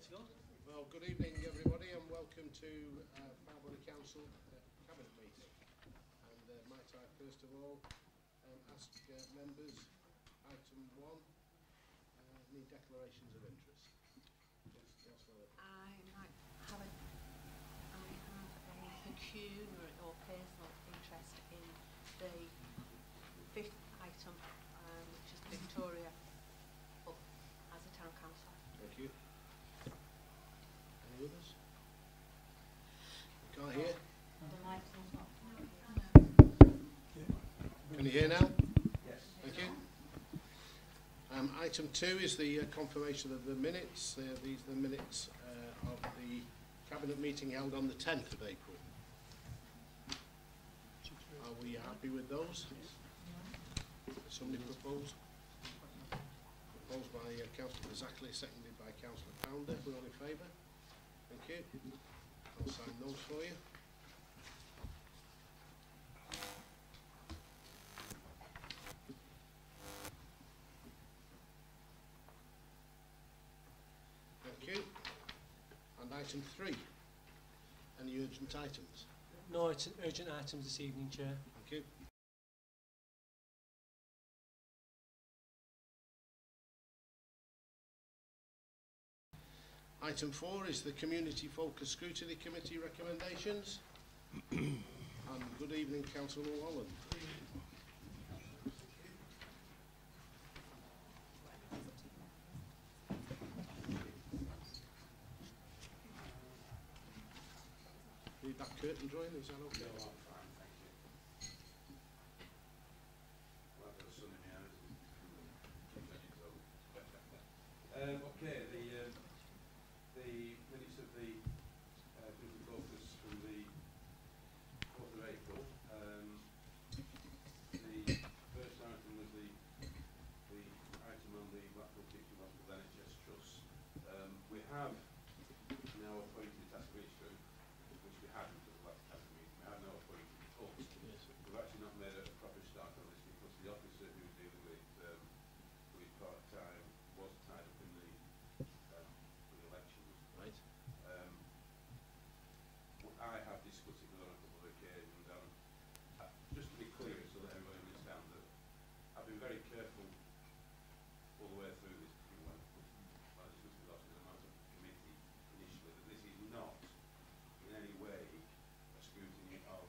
to go. Well, good evening everybody and welcome to Fylde Council Cabinet meeting. And might I first of all ask members, item 1, need declarations of interest. I might have a pecuniary or personal interest in the 5th item, which is Victoria Hub as a town council. Thank you. Any others? Can't hear? Can you hear now? Yes. Thank you. Item 2 is the confirmation of the minutes. These are the minutes of the Cabinet meeting held on the 10th of April. Are we happy with those? Somebody propose? Proposed by Councillor Zackley, seconded by Councillor Fylde. We're all in favour? Thank you. I'll sign those for you. Thank you. And item 3. Any urgent items? No urgent items this evening, Chair. Thank you. Item 4 is the Community Focus Scrutiny Committee recommendations. And good evening, Councillor Holland. Read that curtain drawing, is that okay? No, I'm fine, thank you. Well, I've got a sun in my eyes. Okay, the minutes of the committee focus from the 4th of April. The first item was the item on the Blackpool Teaching Hospital NHS Trust. We have now appointed a task registrar, which we hadn't at the last cabinet meeting. We have now appointed us. Yes. We've actually not made a proper start on this because the officer who's dealing with who is part-time was tied up in the elections. Right. I have discussed it with her on a couple of occasions, and just to be clear, so that everybody understands that I've been very careful all the way through this. When I discussed with us as a matter of committee initially, that this is not in any way a scrutiny of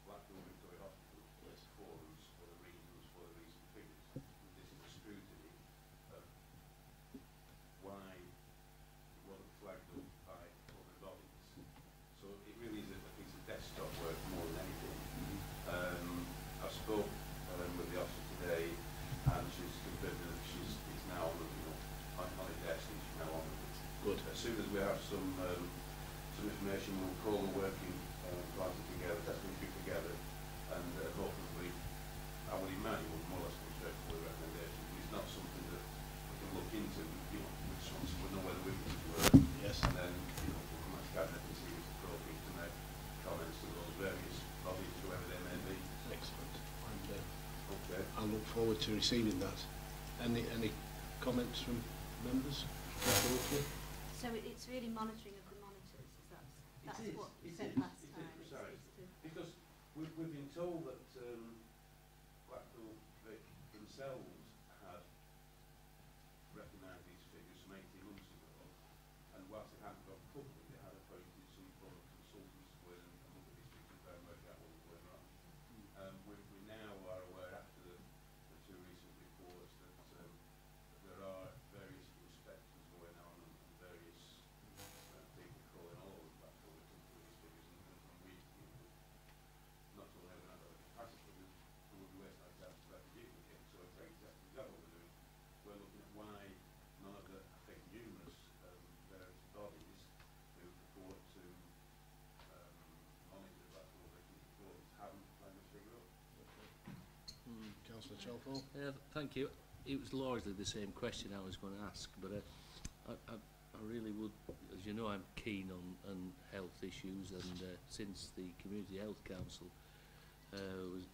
Blackpool Victoria Hospital forums for the reasons for the recent figures. This is a scrutiny of why it wasn't flagged up by other bodies. So it really is a piece of desktop work more than anything. I spoke with the officer today, and she's confirmed that it's now on her desk, and she's now on with it. Good. As soon as we have some information, we'll call the working party together, test it together, and hopefully, I would imagine, we'll more or less come straight for the recommendations. It's not something that we can look into, which ones we know whether we can work. Yes. And then, we'll come back to cabinet and see if it's appropriate to make comments to those various bodies, whoever they may be. Excellent. And Okay. I look forward to receiving that. Any comments from members? So it's really monitoring of the monitors, that's what we said last time. Precisely. Because we've been told that Blackpool Vic themselves had recognised these figures some 18 months ago, and whilst it hadn't gone public, they had appointed some form of consultants with and look at these figures and try and work out what was going on. We now are aware, after the 2 recent reports, that there are various inspections going on and various people calling all over Blackpool to look at these figures, and we not only have another capacity, we would be wasting our time to try to duplicate. So exactly what we're doing. We're looking at why none of the, I think, numerous various bodies who purport to monitor Blackpool victims' reports haven't planned this figure up. Councillor Chalfall. Thank you. It was largely the same question I was going to ask, but I really would, as you know, I'm keen on health issues, and since the Community Health Council was,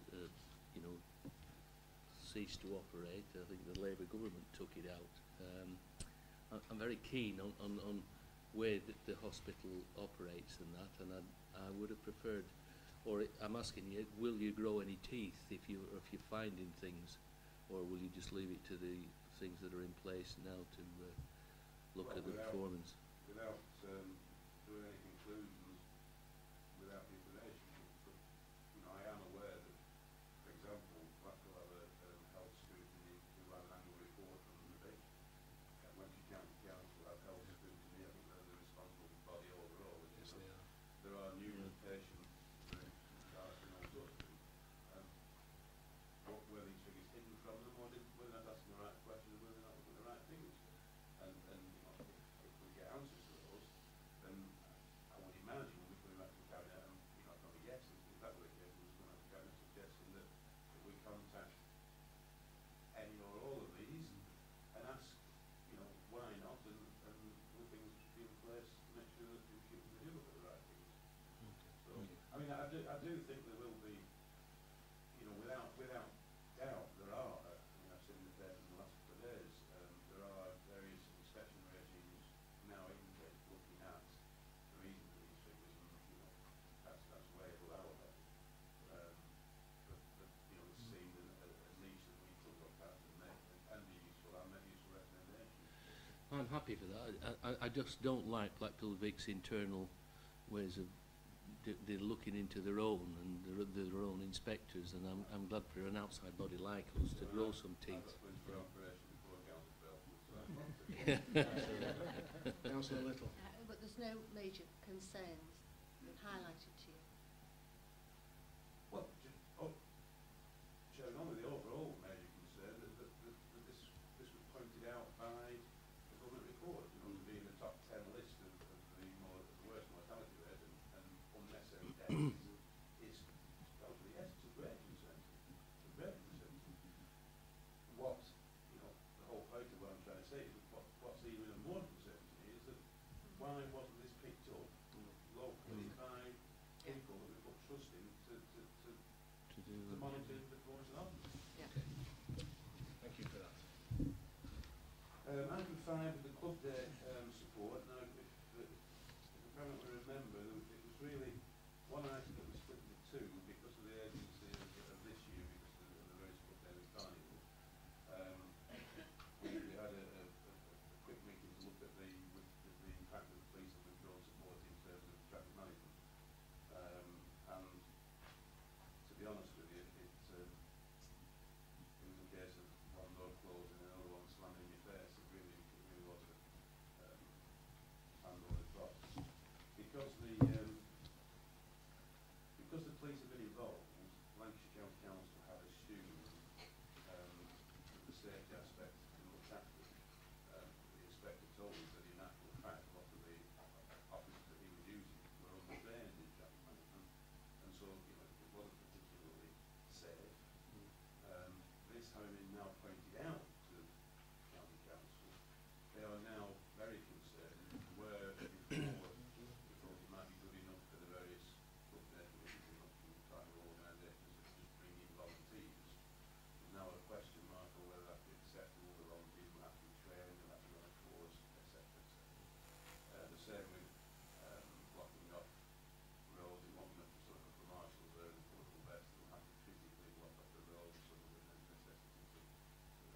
ceased to operate, I think the Labour government took it out. I'm very keen on way that the hospital operates and that, and I would have preferred, or I'm asking you, will you grow any teeth if you're finding things, or will you just leave it to the things that are in place now to look at the performance? Without doing any conclusions, without the information, but, you know, I am aware that, for example, Blackpool have a health scrutiny who have an annual report from the big. Once you County Council have health scrutiny, I think they're the responsible body overall. Yes, they are. There are numerous patients and all sorts of things. What were these figures hidden from them, or were they not asking the right question, or were they not looking at the right things? And you know, if we get answers to those, then I would imagine we'll be coming back to the cabinet, and you know, not a yes, if that were the case, we'll be coming back to the cabinet suggesting that we contact any or all of these and ask, you know, why not, and will things be in place to make sure that we do look at the right things. So, I mean, I do think there will be, you know, without doubt, there are, I mean, I've seen the paper in the last couple of days, there are various inspection regimes now in place looking at the reason for these figures, and, you know, that's way below our level. But, you know, this seemed a niche that we could look at and be useful, and make useful recommendations. I'm happy for that. I just don't like Blackpool Vic's internal ways of they're looking into their own, and their own inspectors, and I'm glad for an outside body like us to grow some teeth. Councillor Little. But there's no major concerns highlighted to you. Well, showing on with the overall major concern that this was pointed out by the government report, you know, to be in the top 10 list of the worst mortality rate and unnecessary deaths is totally, yes, it's a great concern. It's a great concern. What, you know, the whole point of what I'm trying to say is what's even more concern to me is that why wasn't this picked up locally by people that we put trust in to monitor the performance of them? Yeah. Thank you for that. Item 5, the club day support. Now, if the panel will remember, it was really one item that was split into two because of the urgency of this year, because of the various club day carnival. We had a quick meeting to look at the impact of the police and withdrawal support in terms of traffic management. And to be honest with you, it was a case of one door closing and another one slamming in your face. It really was a Pandora's box. Because the police have been involved, Lancashire County Council have assumed that the safety aspect has been looked after. The inspector told us that in actual fact a lot of the officers that he was using were untrained in traffic management, and so, you know, it wasn't particularly safe. This having been now pointed out to County Council, they are now very concerned where before we thought it might be good enough for the various club day committees and tribal organisations to just bring in volunteers. There's now a question mark on whether that be acceptable. The volunteers will have to be trained, they'll have to run a course, etc. The same with blocking off roads and blocking up sort of the marshals there and political vets that will have to physically block off the road, so that there's necessity to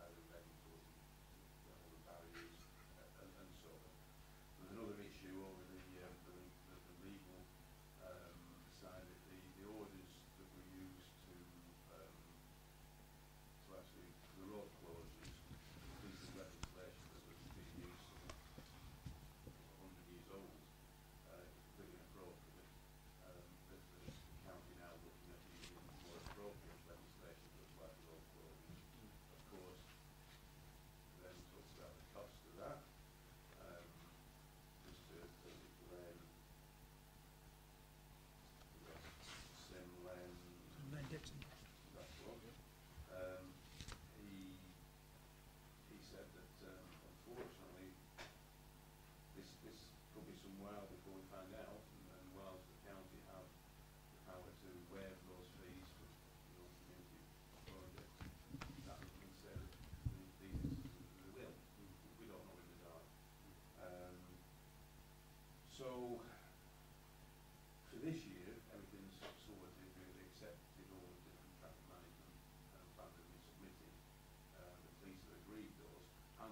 either vehicles and all the barriers and so on. There's another issue over the legal side of the orders that were used to actually the road closures, the piece of legislation that was being used 100 years old.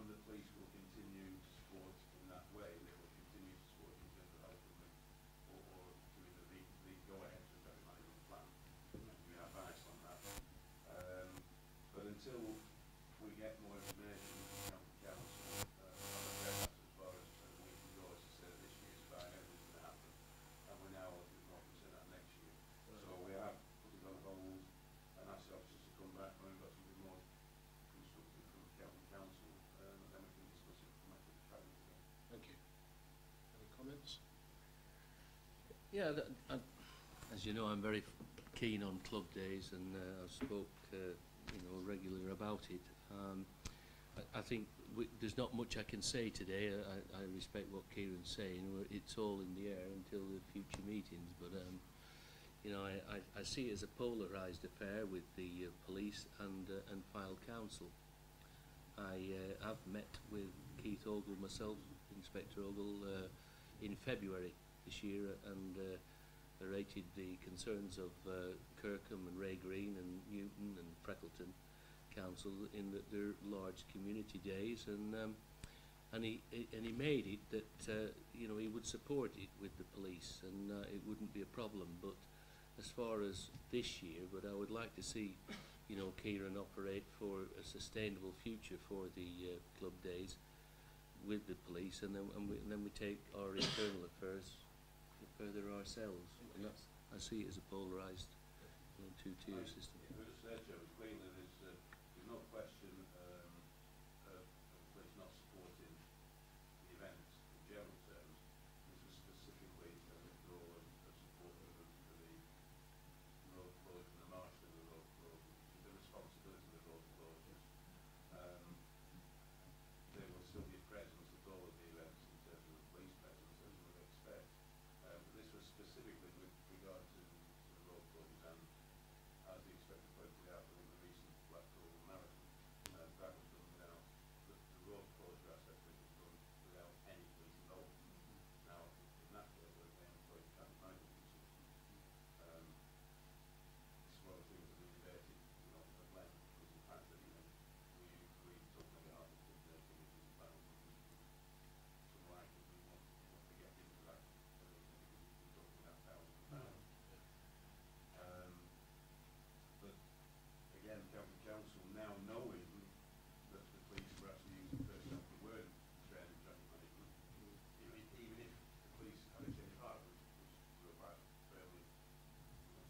the police will continue to support in that way. They will continue to support in terms of helping them or to either go ahead with the management plan. We are biased on that. But until we get more information from the council, I'm afraid that's as far as we can go as to say that this year's fine, everything's going to happen. And we're now a bit more concerned about next year. So we have put it on hold and asked the officers to come back when we've got something more constructive from the county council, and then we can discuss it from the challenge again. Thank you. Any comments? Yeah, as you know, I'm very keen on club days, and I've spoke, regularly about it. I think there's not much I can say today. I respect what Kieran's saying. It's all in the air until the future meetings. But I see it as a polarised affair with the police and Fylde Council. I have met with Keith Ogle myself, Inspector Ogle, in February this year, and rated the concerns of Kirkham and Ray Green and Newton and Freckleton Council in that they're large community days, and he made it that he would support it with the police, and it wouldn't be a problem. But as far as this year, but I would like to see Kieran operate for a sustainable future for the club days with the police, and then we take our internal affairs further ourselves. And that's, I see it as a polarised two-tier system. Just there, Joe, clearly there's no question of police not supporting the events in general terms. This was specifically a withdrawal of support for the road closure and the marshalling of the road closure, which is the responsibility of the road closures. There will still be a presence at all of the events in terms of the police presence, as you would expect. But this was specifically with regard to the road closures, and as the inspector pointed out within the recent Blackpool Marathon, that was done without the road closure aspect of it was done without any police involvement. Now, in that case, they employed traffic management consultants. This is one of the things that we debated, at length, was the fact that we talking about the activities about some likely we want to get into that. We're talking about £1,000. But again, county council now knowing that the police were actually using personnel who weren't trained in traffic management, even if the police had a change of heart, which we were quite fairly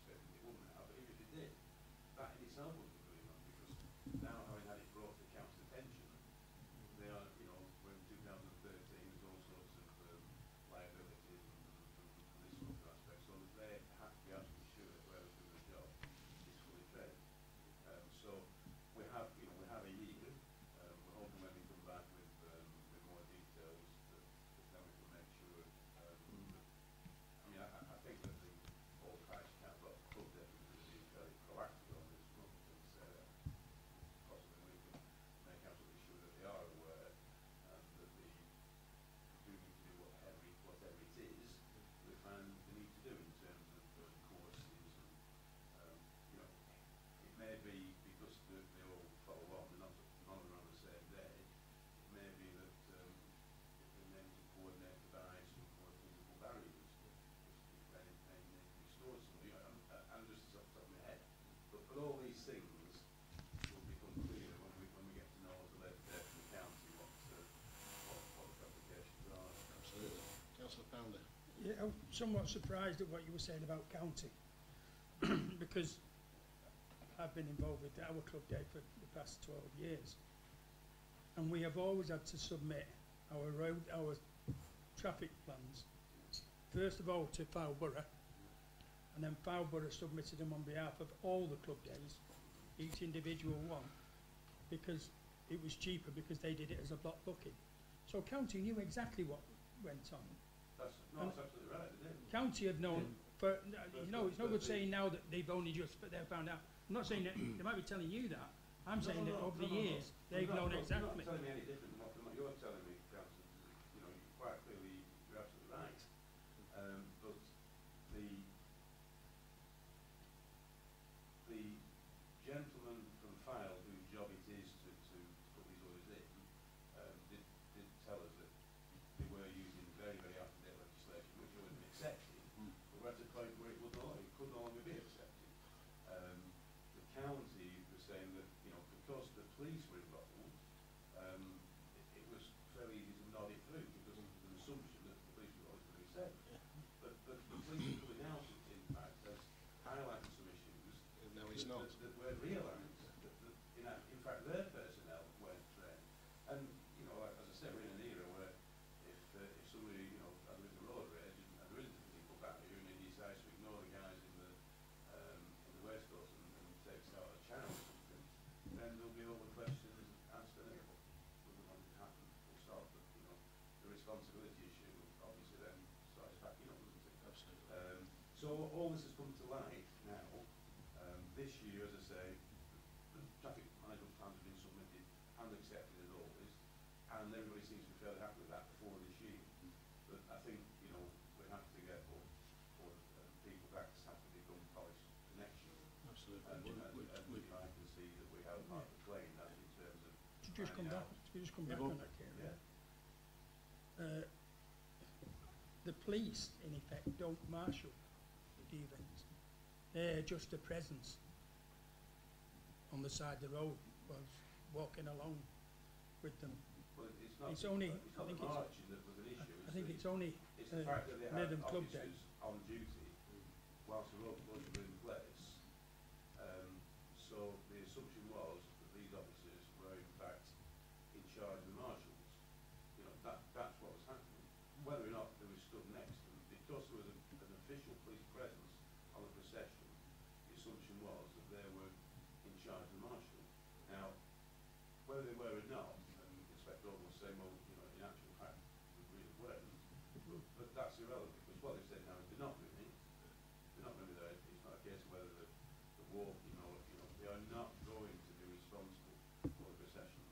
certain they wouldn't have, but even if they did, that in itself would be good enough, because now having had it brought to the council's attention, they are, we're in 2013, there's all sorts of liabilities and this sort of aspect, so that they have to be absolutely sure that whoever's doing the job is fully trained. So we have a year. We're hoping when we come back with more details that then we can make sure. I think that the old Christ Council, club deputies, are being very proactive on this front, and possibly we can make absolutely sure that they are aware and that they do need to do whatever it is they find they need to do in terms of courses and it may be because they all follow on, none of them are on the same day. It may be that they may need to coordinate to buy some more physical barriers when it may need to be stored somewhere. I'm just off the top of my head. But all these things will become clear when we get to know at a later date from the county what the applications are. Absolutely. Councillor Fylde. Yeah, I'm somewhat surprised at what you were saying about county because I've been involved with our club day for the past 12 years, and we have always had to submit our traffic plans first of all to Fylde Borough, and then Fylde Borough submitted them on behalf of all the club days, each individual one, because it was cheaper because they did it as a block booking. So county knew exactly what went on. That's absolutely right, isn't it? County have known for it's no good saying now that they've only just found out. I'm not saying that they might be telling you that. I'm saying that over the years they've known exactly. You're not telling me any different than what you're telling me, Councillor. Quite clearly you're absolutely right. But the gentleman from Fylde, whose job it is to put these orders in, police were involved, it was fairly easy to nod it through because there was an assumption that the police were always going to be safe. But the police are coming out, in fact, has highlighted some issues No, it's not. that weren't realised. In fact, their personnel weren't trained. And, you know, like, as I said, we're in an era where if somebody, you know, had a road rage and there isn't a physical barrier and he decides to ignore the guys in the waistcoats and takes out a child or something, then there'll be all the questions asked and it doesn't want it to happen, full stop. But, you know, the responsibility issue obviously then starts backing up, doesn't it? Absolutely. So all this has come to light now. This year, as I say, the traffic management plans have been submitted and accepted as always, and everybody seems to be fairly happy with that before this year. But I think, you know, we have to get all people back have to become polished connections. Absolutely. And I can see that we have part to play in that in terms of To just come back, on that, Karen. yeah. The police, in effect, don't marshal the events. They're just a presence on the side of the road, was walking along with them. Well, it's not. It's only, It's not I think the it's, marching that was an issue. I think it's only It's the fact that they had Lytham Club Day. officers on duty whilst the road closures were in place. So the assumption was that these officers were in fact in charge of the marshals. You know, that's what was happening. Whether or not they were stood next to them, because there was an official police presence on the procession, the assumption was that they were in charge of the marshal. Now, whether they were or not, and Inspector Oldham was saying, well, you know, in actual fact, they really weren't. But that's irrelevant because what they've said now is they're not really. They're not really there. It's not a case of whether they're walking or, you know, they are not going to be responsible for the processions.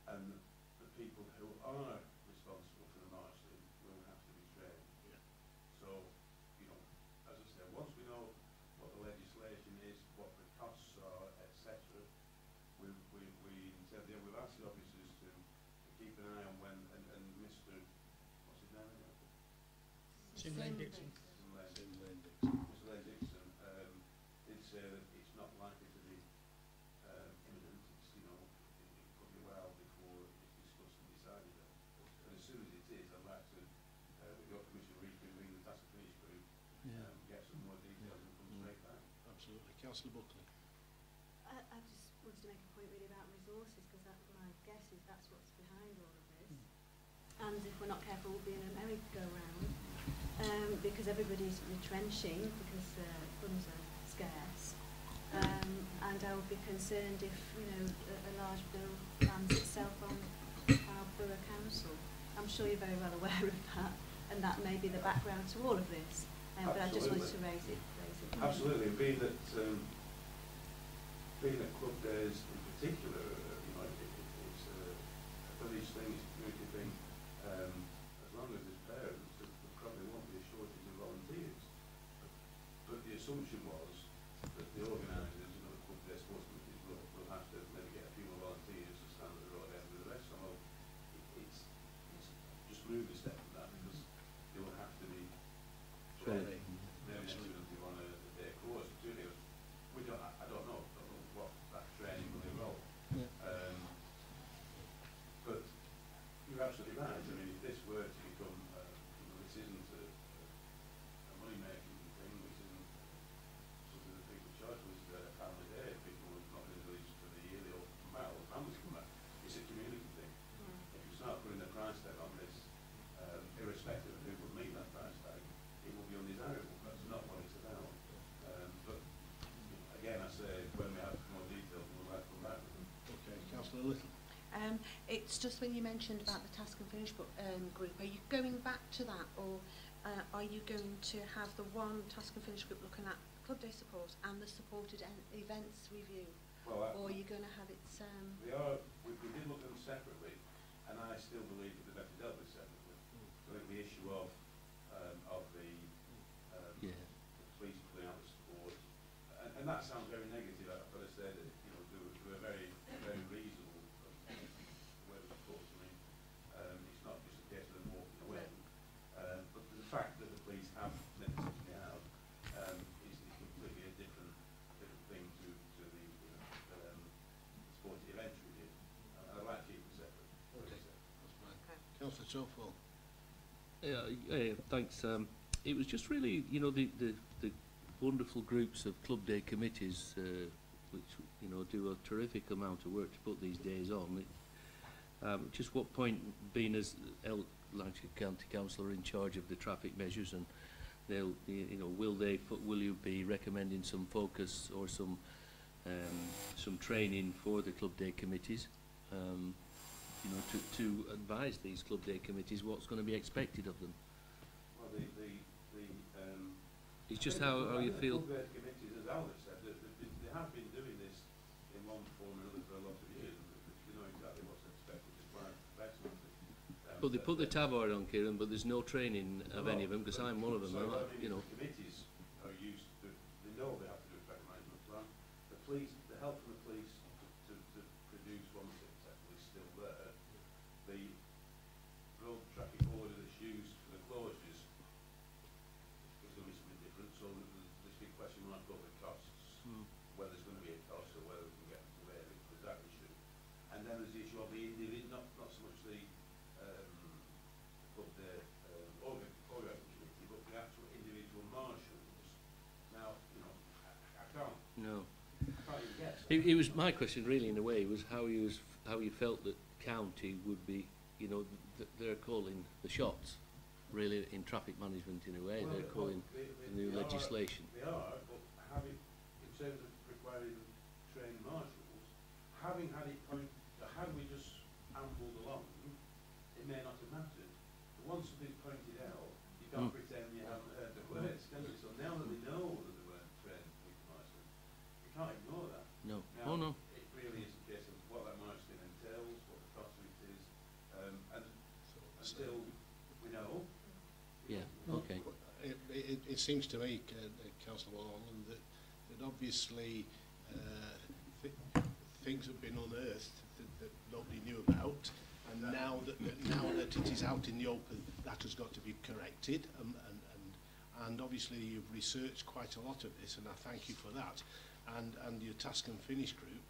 And the people who are responsible for the marshalling will have to be trained. Yeah. So, you know, as I said, once we know what the legislation is, what the costs are, etc., we've asked the officers to keep an eye on when, and Mr. what's his name again? Sim Lane Dixon. Mr. Lane Dixon did say that it's not likely to be imminent. It's, you know, it could be a while before it's discussed and decided on. And as soon as it is, I'd like to, with your permission, reconvene the task and finish group, get some more details and come straight back. Absolutely. Councillor Buckley. I just wanted to make a point really about resources, because my guess is that's what's behind all of this. And if we're not careful, we'll be in a merry-go-round, because everybody's retrenching because funds are scarce. And I would be concerned if, you know, a large bill lands itself on our borough council. I'm sure you're very well aware of that, and that may be the background to all of this. But I just wanted to raise it. Absolutely, and being that club days in particular, you know, it's a village thing, it's a community thing. As long as there's parents, there probably won't be a shortage of volunteers. But the assumption was that the organisers, you know, the club day sports committees will have to maybe get a few more volunteers to stand at the road end with the rest. So it's just move a step from that because they will have to be trained. Maybe next week they want a day course or 2 days. I don't know what that training will involve. But you're absolutely right. I mean, if this were to become, you know, this isn't a money-making thing. This isn't something that people charge. This is a family day. People are not in the village for the year. They all come out. All families come out. It's a community thing. If you start putting a price tag on this, irrespective of who will meet that price tag, it will be undesirable. That's not what it's about. But again, I say, when we have more details, we'll have to come back with them. Okay. Councillor Lytham. It's just when you mentioned about the task and finish group, are you going back to that, or are you going to have the one task and finish group looking at club day support and the supported events review? Well, or are you going to have it... we did look at them separately, and I still believe that they're better dealt with separately. So I think the issue of the police pulling out the support, and that sounds very negative, I've got to say that, you know, they were very, very reasonable where it was supposed to mean. It's not just a case of them walking away. But the fact that the police have made the decision they have is completely a different thing to the so, Paul? Yeah, thanks. It was just really, you know, the wonderful groups of club day committees, which, you know, do a terrific amount of work to put these days on. Just what point, being as Lancashire County Council are in charge of the traffic measures, and they'll, you know, will you be recommending some focus or some training for the club day committees? You know, to advise these club day committees what's going to be expected of them. Well, it's just how you feel. Club day committees, as Albert said, they have been doing this in one form or another for a lot of years. They know exactly what's expected. It's quite excellent. But they put the tabard on, Kieran, but there's no training of any of them, because I'm one of them. So, You know. The committees are used to, they know they have to do a traffic management plan. The police, the help from the police to produce one that's acceptable is still there. The road traffic order that's used for the closures is going to be something different. So there's a big question mark over the costs, whether there's going to be a cost or whether we can get away with it. There's that issue. And then there's the issue of the individual, not so much the club day order committee, but the actual individual marshals. Now, you know, I can't. No. I can't even guess. It was my question, really, in a way, was how you felt that county would be, you know, they're calling the shots, really, in traffic management in a way. Well, they're calling the new legislation. They are, but having, in terms of requiring trained marshals, having had it had we just ambled along, it may not have mattered. But once something's pointed out, you can't pretend you haven't heard the words, can you? So now that they know that they weren't trained with marshals, you can't ignore that. No. Now, Oh, no. it really is a case of what that marshalling entails, what the cost of it is, and until we know. Yeah, okay. It seems to me, Councillor Wallen, that obviously things have been unearthed that nobody knew about, and now that it is out in the open, that has got to be corrected. And obviously you've researched quite a lot of this, and I thank you for that. And your task and finish group.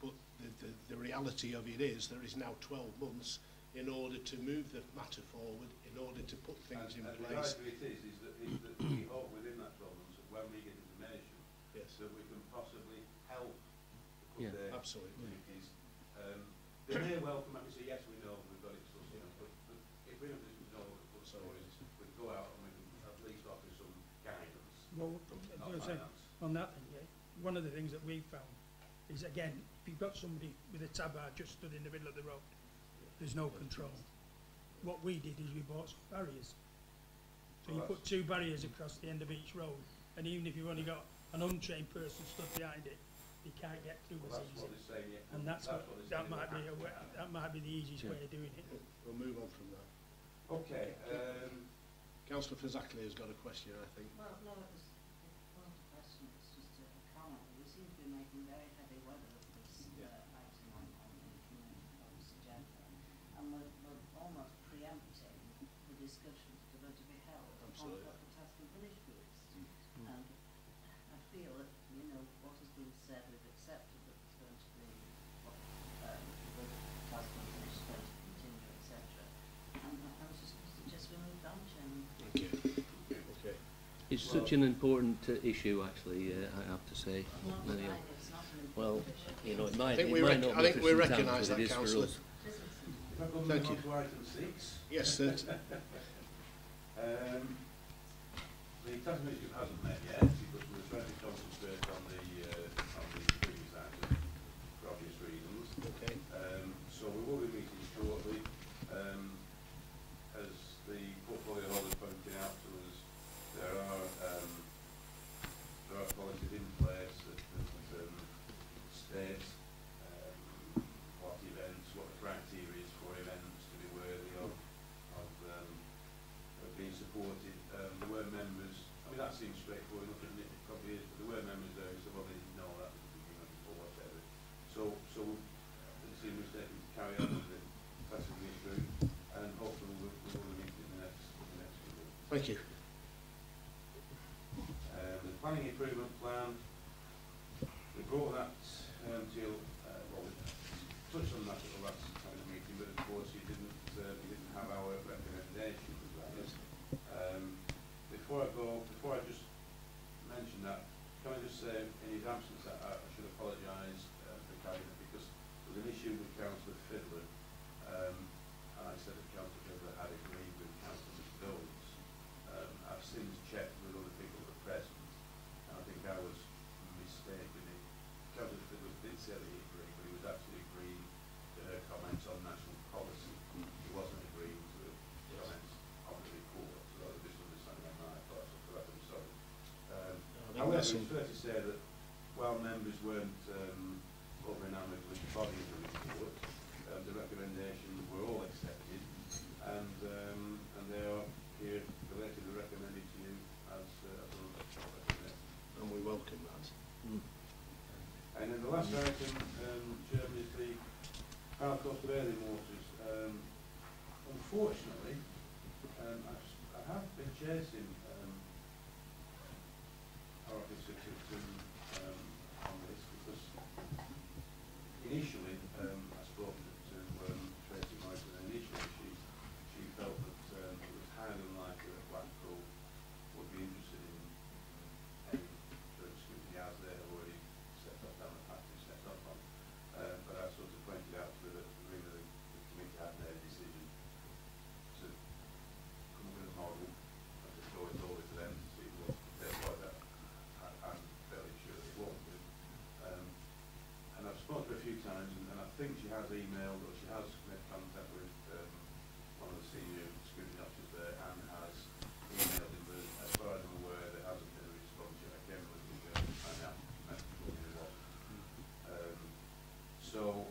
But the reality of it is there is now 12 months in order to move the matter forward, in order to put things in place. The reality is that we hope within that 12 months that when we get information, Yes. that we can possibly help the Absolutely. communities. They may well come up and say, yes, we know, we've got it, so, you know, but if we don't know what the full story is, we can go out and we can at least offer some guidance, Well, not finance. on that thing, yeah, one of the things that we found is, again, if you've got somebody with a tabard just stood in the middle of the road, there's no control. What we did is we bought some barriers. So you put 2 barriers across the end of each road, and even if you've only got an untrained person stood behind it, you can't get through Well, as that's easy. what they're saying, yeah. And that's what, what they're that saying might be has to happen. that might be the easiest way of doing it. We'll move on from that. Okay, Councillor Fazackley has got a question, I think. Well, no, it was not a question, it's just a comment. We seem to be making very heavy weather of this item on the community policy agenda, and we're almost preempting the discussions that are to be held on Absolutely. what the task and finish groups. And I feel that, you know, what has been said, we've accepted that it's going to be what the task and finish is going to continue, etc. And I was just going to suggest we move on, Chairman. Thank you. Okay. It's such an important issue, actually, I have to say. Not Yeah. mine, it's not an Well, important issue. you know, it might, I think it we might not I be think for we some recognise towns, but that, it is for Councillor. us. if I could Thank move you. on to item 6. Yes, sir. The task and finish group hasn't met yet because we were trying to concentrate on the previous item for obvious reasons. Okay. So we will be meeting shortly. As the portfolio holder pointed out to us, there are policies in place that state what events, what the criteria is for events to be worthy of being supported. There were members, I mean that seems straightforward enough, and it probably is, but there were members there who said, well, they didn't know that at the beginning or whatever. So it seemed mistaken to carry on with the passing this through, and hopefully we will meet in the next few weeks. Thank you. The planning improvement plan, we brought that till, well, we touched on that at the last cabinet meeting, meeting, but of course you didn't have our recommendations. Before I just mention that, can I just say, in his absence, I should apologise for Cabinet, because there was an issue with Councillor Fylde, and I said that Councillor Fylde had agreed with Councillor Stones. I've since checked with other people that are present, and I think I was mistaken. Councillor Fylde did say that he agreed, but he was actually agreeing to her comments on national policy. He wasn't agreeing to comments on the report, so that was a misunderstanding on my part, so for that I'm sorry. However, it's fair to say that while members weren't over enamoured with the body of the report, the recommendations were all accepted, and they are here collectively recommended to you as recommended. And we welcome that. And then the last item, Chairman, is the power cost of early waters. Unfortunately, I have been chasing our office on this, because initially I spoke to Tracy Morrison, and initially she felt that it was highly unlikely that Blackpool would be interested in any sort of scrutiny as they have already set up down the path they set up on. But I sort of pointed out to her that really the committee had made a decision to come up with a model and to throw it over to them to see what they were. That I'm fairly sure it won't do. And I've spoken to her a few times, and I think she has emailed, or she has made contact with one of the senior scrutiny officers there, and has emailed him, but as far as I'm aware, there hasn't been a response yet. I came with the find out who it was. So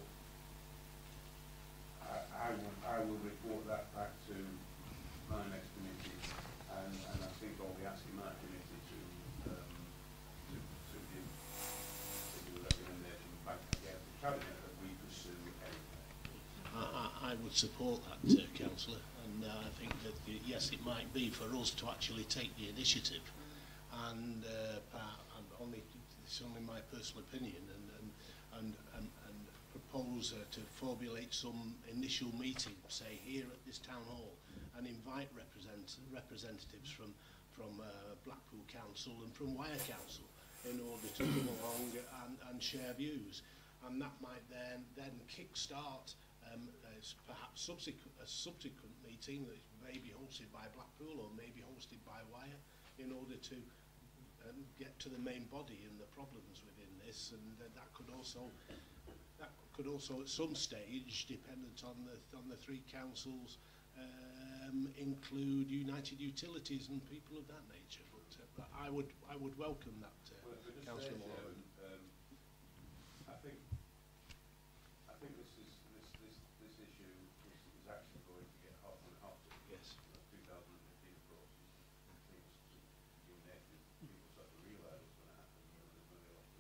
I will report that back to my next committee, and I think I'll be asking my committee to give the recommendation back again to Cabinet that we pursue anyway. I would support that, Councillor, and I think that yes, it might be for us to actually take the initiative, and it's only my personal opinion, and propose to formulate some initial meeting, say here at this town hall, and invite representatives from Blackpool Council and from Wyre Council in order to come along and share views, and that might then kick-start perhaps a subsequent meeting that may be hosted by Blackpool or may be hosted by Wyre, in order to get to the main body and the problems within this, and that could also at some stage, dependent on the three councils, include United Utilities and people of that nature. But I would welcome that, Councillor Moore. I think this issue is actually going to get hotter and hotter. Yes. 2015 approaches, things united, people start to realise what's going to happen. There's going to be a lot of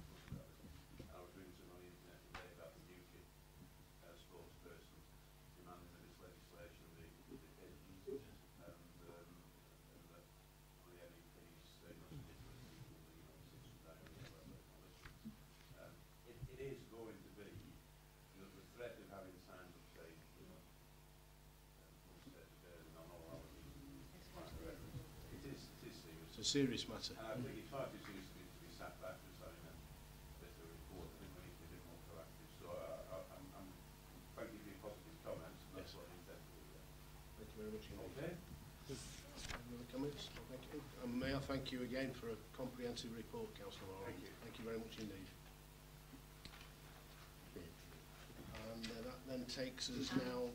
push about it. And I was reading some on the internet today about the UKIP spokesperson demanding that this legislation be hidden, and that the MEPs say not to different people, it is going to be the threat of having signs up saying, on all our meetings. It is serious. It's a serious matter. And I think it's far too serious to be sat back just having a bit of a report. I think we need to be a bit more proactive. So I'm thank you for your positive comments. And that's what I intend to do there. Thank you very much. Okay. Any other comments? Thank you. And may I thank you again for a comprehensive report, Councillor Moore. Thank you. Thank you very much indeed. And that then takes us now.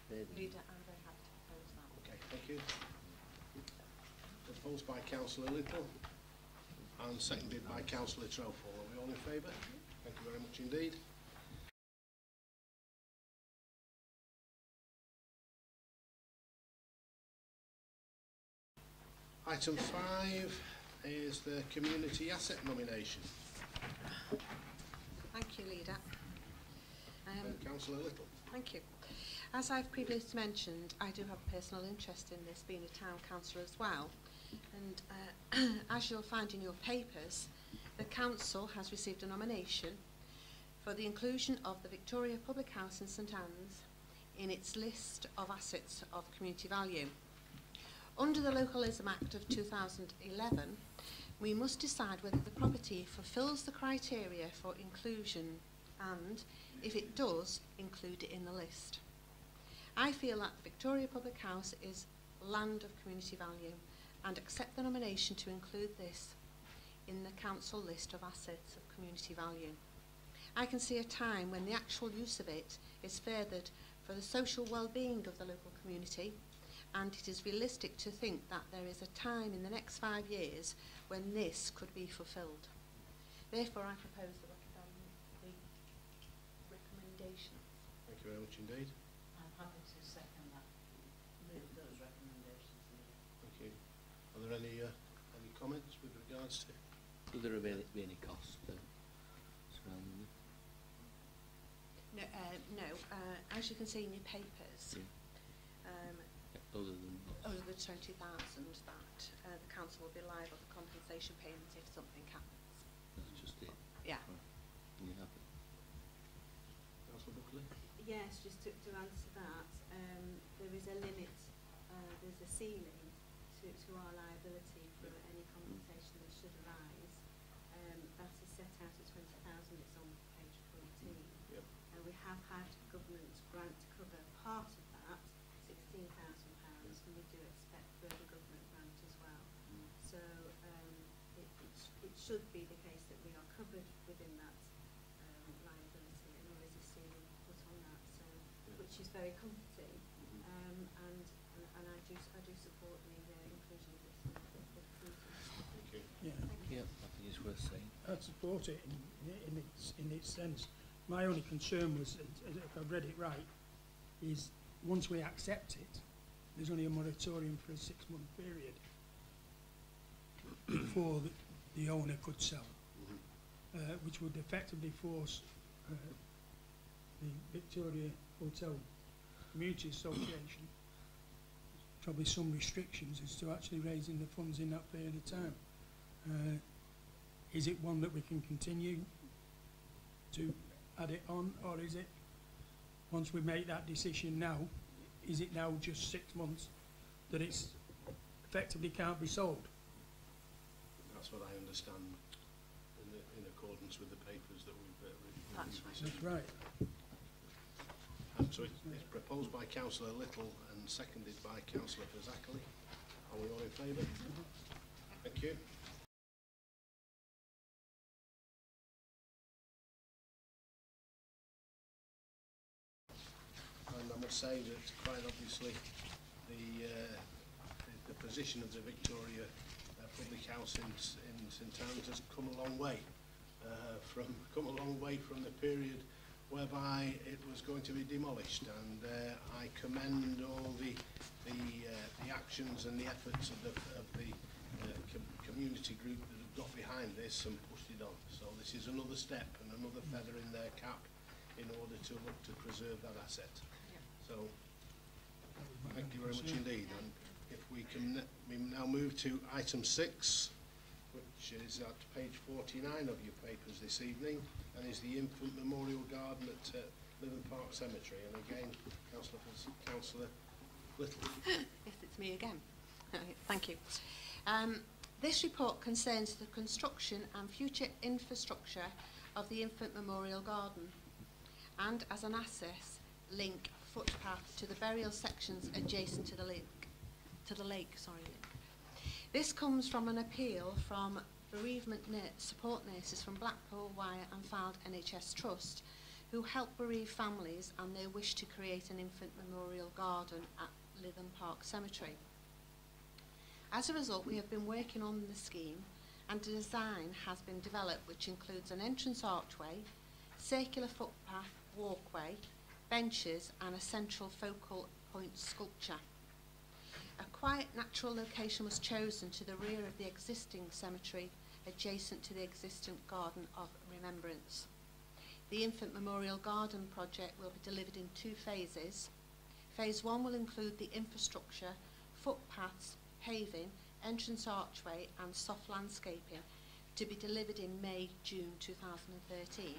Leader, I'm very happy to propose that. Okay, thank you. Proposed by Councillor Lytham and seconded by Councillor Trowfall. Are we all in favour? Thank you very much indeed. Item 5 is the community asset nomination. Thank you, Leader. Councillor Little. Thank you. As I've previously mentioned, I do have a personal interest in this, being a town councillor as well. And as you'll find in your papers, the council has received a nomination for the inclusion of the Victoria Public House in St Anne's in its list of assets of community value. Under the Localism Act of 2011, we must decide whether the property fulfills the criteria for inclusion and, if it does, include it in the list. I feel that the Victoria Public House is land of community value and accept the nomination to include this in the council list of assets of community value. I can see a time when the actual use of it is furthered for the social well-being of the local community, and it is realistic to think that there is a time in the next 5 years when this could be fulfilled. Therefore, I propose the recommendations. Thank you very much indeed. I'm happy to second that, move those recommendations. Thank you. Are there any comments with regards to? Will there be any cost surrounding it? No, as you can see in your papers, Other than over the 20,000 that the council will be liable for compensation payments if something happens. that's just it. Yeah. Right. And you're happy? Councillor Buckley? Yes, just to answer that, there is a limit, there's a ceiling to our liability for any compensation that should arise. That is set out at 20,000, it's on page 14. Yep. And we have had government grant to cover part of that, £16,000, and we do expect further government grant as well. So it should be the case that we are covered within that liability, and there is a ceiling put on that, so which is very comforting, and I do support the inclusion of this in the committee. Thank you. Yeah, I think it's worth saying. I'd support it in its sense. My only concern was, if I've read it right, is once we accept it, there's only a moratorium for a 6-month period before the owner could sell, which would effectively force the Victoria Hotel Community Association probably some restrictions as to actually raising the funds in that period of time. Is it one that we can continue to add it on, or is it, once we make that decision now, is it now just 6 months that it's effectively can't be sold? That's what I understand in accordance with the papers that we've That's received. That's right. So it's proposed by Councillor Little and seconded by Councillor Fazackerley. Are we all in favour? Thank you. And I must say that quite obviously the position of the Victoria Public House in St Anne's has come a long way from the period whereby it was going to be demolished, and I commend all the actions and the efforts of the community group that have got behind this and pushed it on. So this is another step and another feather in their cap in order to look to preserve that asset. So thank you very much indeed. And if we can now move to item 6, which is at page 49 of your papers this evening, and is the Infant Memorial Garden at Lytham Park Cemetery. And again, Councillor Little. Yes, it's me again. Thank you. This report concerns the construction and future infrastructure of the Infant Memorial Garden, and as an access link footpath to the burial sections adjacent to the lake. This comes from an appeal from bereavement support nurses from Blackpool, Wyre and Fylde NHS Trust, who help bereaved families and their wish to create an infant memorial garden at Lytham Park Cemetery. As a result, we have been working on the scheme, and a design has been developed which includes an entrance archway, circular footpath, walkway, benches and a central focal point sculpture. A quiet natural location was chosen to the rear of the existing cemetery, adjacent to the existing Garden of Remembrance. The Infant Memorial Garden project will be delivered in 2 phases. Phase 1 will include the infrastructure, footpaths, paving, entrance archway and soft landscaping, to be delivered in May-June 2013.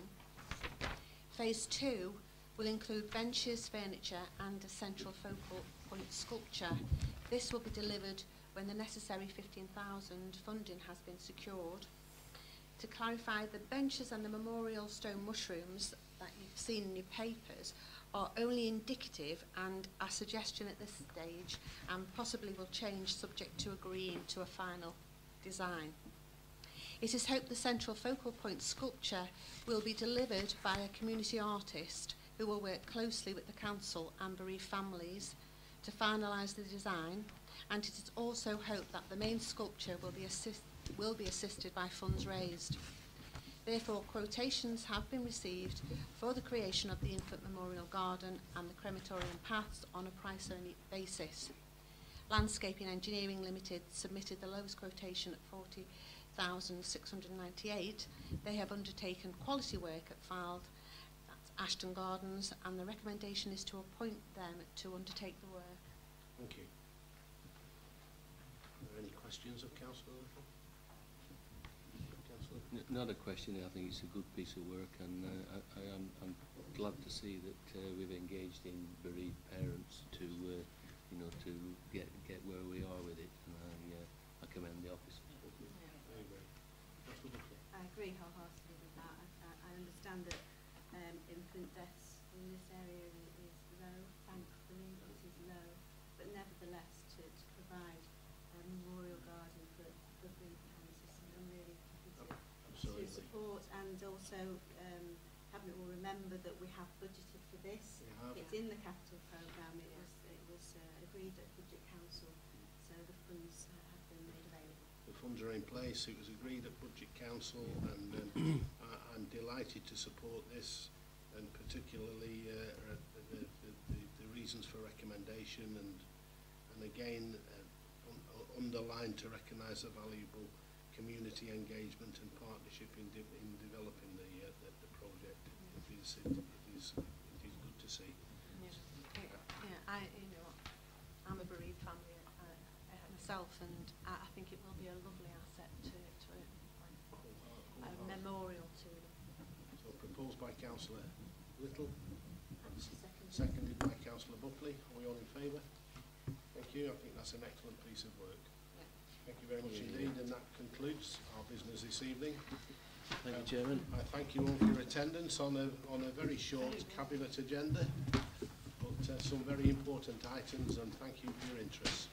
Phase 2 will include benches, furniture and a central focal point sculpture. This will be delivered when the necessary 15,000 funding has been secured. To clarify, the benches and the memorial stone mushrooms that you've seen in your papers are only indicative and a suggestion at this stage, and possibly will change subject to agreeing to a final design. It is hoped the central focal point sculpture will be delivered by a community artist who will work closely with the council and bereaved families to finalise the design, and it is also hoped that the main sculpture will be assisted by funds raised. Therefore, quotations have been received for the creation of the infant memorial garden and the crematorium paths on a price-only basis. Landscaping Engineering Limited submitted the lowest quotation at $40,698. They have undertaken quality work at Fylde, that's Ashton Gardens, and the recommendation is to appoint them to undertake the work. Thank you. Are there any questions of Councillor Lytham? Councillor? Not a question. I think it's a good piece of work, and I'm glad to see that we've engaged in bereaved parents to to get where we are with it, and I commend the officers. I agree wholeheartedly with that. I understand that infant deaths in this area is low, thankfully it is low, but nevertheless to provide a memorial garden for bereaved parents is I'm really happy to support, and also having it all remember that we have budgeted for this. It's in the capital programme. It was agreed at Budget Council, so the funds have been made available. The funds are in place. It was agreed at Budget Council, and I'm delighted to support this, and particularly the reasons for recommendation, and again underline to recognise the valuable community engagement and partnership in developing the project. It is good to see. I'm a bereaved family myself, and I think it will be a lovely asset to a memorial to them. So proposed by Councillor Little, seconded by Councillor Buckley. Are we all in favour? Thank you. I think that's an excellent piece of work. Yeah. Thank you very much indeed, and that concludes our business this evening. Thank you, Chairman. I thank you all for your attendance on a very short cabinet agenda, but some very important items, and thank you for your interest.